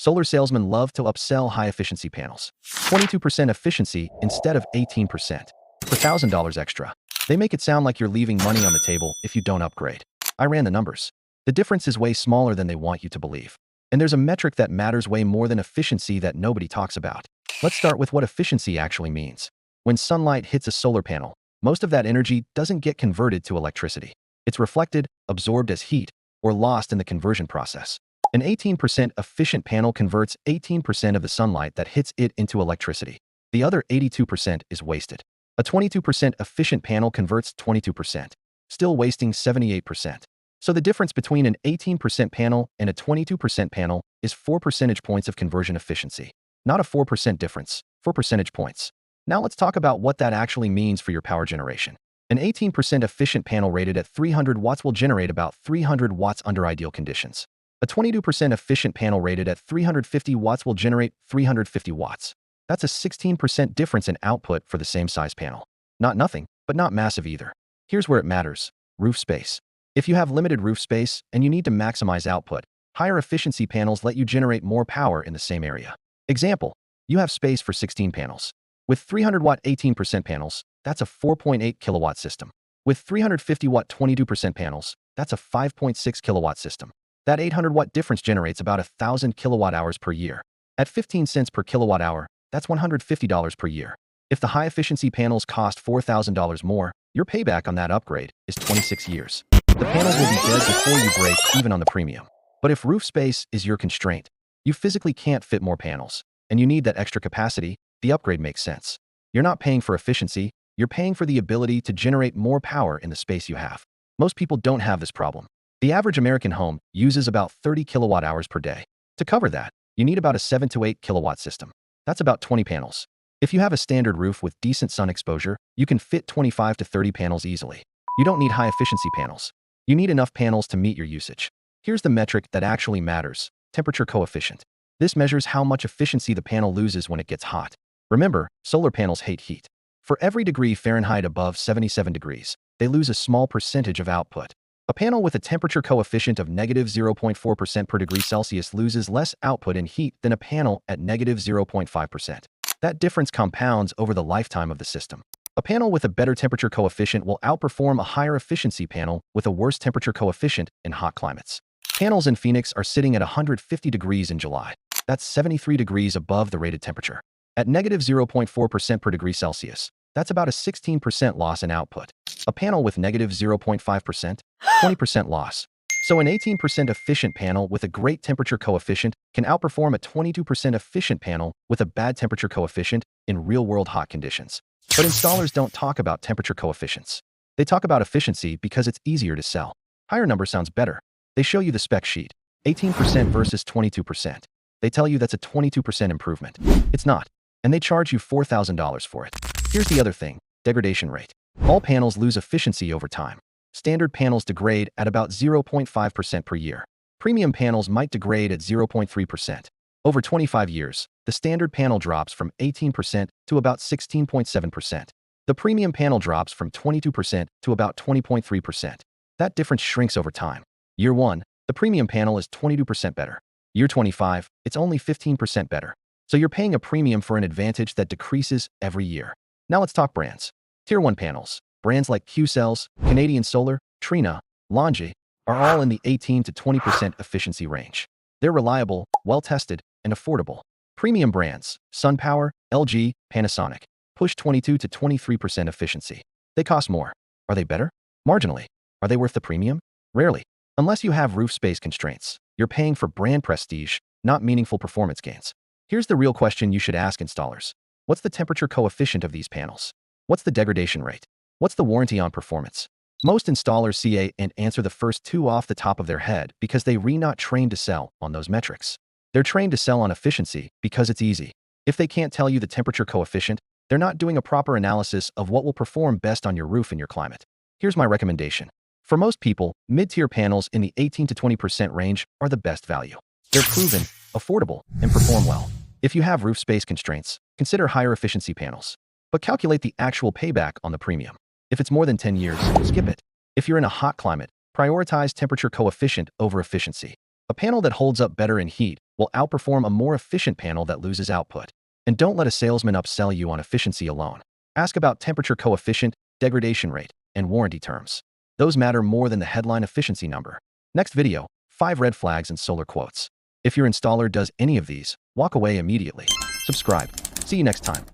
Solar salesmen love to upsell high-efficiency panels. 22% efficiency instead of 18%. For $1,000 extra. They make it sound like you're leaving money on the table if you don't upgrade. I ran the numbers. The difference is way smaller than they want you to believe. And there's a metric that matters way more than efficiency that nobody talks about. Let's start with what efficiency actually means. When sunlight hits a solar panel, most of that energy doesn't get converted to electricity. It's reflected, absorbed as heat, or lost in the conversion process. An 18% efficient panel converts 18% of the sunlight that hits it into electricity. The other 82% is wasted. A 22% efficient panel converts 22%, still wasting 78%. So the difference between an 18% panel and a 22% panel is 4 percentage points of conversion efficiency. Not a 4% difference, 4 percentage points. Now let's talk about what that actually means for your power generation. An 18% efficient panel rated at 300 watts will generate about 300 watts under ideal conditions. A 22% efficient panel rated at 350 watts will generate 350 watts. That's a 16% difference in output for the same size panel. Not nothing, but not massive either. Here's where it matters: roof space. If you have limited roof space and you need to maximize output, higher efficiency panels let you generate more power in the same area. Example, you have space for 16 panels. With 300 watt 18% panels, that's a 4.8 kilowatt system. With 350 watt 22% panels, that's a 5.6 kilowatt system. That 800 watt difference generates about 1,000 kilowatt hours per year. At 15 cents per kilowatt hour, that's $150 per year. If the high efficiency panels cost $4,000 more, your payback on that upgrade is 26 years. The panels will be dead before you break even on the premium. But if roof space is your constraint, you physically can't fit more panels, and you need that extra capacity, the upgrade makes sense. You're not paying for efficiency, you're paying for the ability to generate more power in the space you have. Most people don't have this problem. The average American home uses about 30 kilowatt hours per day. To cover that, you need about a 7 to 8 kilowatt system. That's about 20 panels. If you have a standard roof with decent sun exposure, you can fit 25 to 30 panels easily. You don't need high efficiency panels. You need enough panels to meet your usage. Here's the metric that actually matters: temperature coefficient. This measures how much efficiency the panel loses when it gets hot. Remember, solar panels hate heat. For every degree Fahrenheit above 77 degrees, they lose a small percentage of output. A panel with a temperature coefficient of negative 0.4% per degree Celsius loses less output in heat than a panel at negative 0.5%. That difference compounds over the lifetime of the system. A panel with a better temperature coefficient will outperform a higher efficiency panel with a worse temperature coefficient in hot climates. Panels in Phoenix are sitting at 150 degrees in July. That's 73 degrees above the rated temperature. At negative 0.4% per degree Celsius, that's about a 16% loss in output. A panel with negative 0.5%, 20% loss. So an 18% efficient panel with a great temperature coefficient can outperform a 22% efficient panel with a bad temperature coefficient in real-world hot conditions. But installers don't talk about temperature coefficients. They talk about efficiency because it's easier to sell. Higher number sounds better. They show you the spec sheet, 18% versus 22%. They tell you that's a 22% improvement. It's not. And they charge you $4,000 for it. Here's the other thing: degradation rate. All panels lose efficiency over time. Standard panels degrade at about 0.5% per year. Premium panels might degrade at 0.3%. Over 25 years, the standard panel drops from 18% to about 16.7%. The premium panel drops from 22% to about 20.3%. That difference shrinks over time. Year 1, the premium panel is 22% better. Year 25, it's only 15% better. So you're paying a premium for an advantage that decreases every year. Now let's talk brands. Tier 1 panels. Brands like Q-Cells, Canadian Solar, Trina, Longe are all in the 18 to 20% efficiency range. They're reliable, well-tested, and affordable. Premium brands, SunPower, LG, Panasonic, push 22 to 23% efficiency. They cost more. Are they better? Marginally. Are they worth the premium? Rarely. Unless you have roof space constraints, you're paying for brand prestige, not meaningful performance gains. Here's the real question you should ask installers. What's the temperature coefficient of these panels? What's the degradation rate? What's the warranty on performance? Most installers see and answer the first two off the top of their head because they're not trained to sell on those metrics. They're trained to sell on efficiency because it's easy. If they can't tell you the temperature coefficient, they're not doing a proper analysis of what will perform best on your roof in your climate. Here's my recommendation. For most people, mid-tier panels in the 18 to 20% range are the best value. They're proven, affordable, and perform well. If you have roof space constraints, consider higher efficiency panels. But calculate the actual payback on the premium. If it's more than 10 years, skip it. If you're in a hot climate, prioritize temperature coefficient over efficiency. A panel that holds up better in heat will outperform a more efficient panel that loses output. And don't let a salesman upsell you on efficiency alone. Ask about temperature coefficient, degradation rate, and warranty terms. Those matter more than the headline efficiency number. Next video, 5 red flags and solar quotes. If your installer does any of these, walk away immediately. Subscribe. See you next time.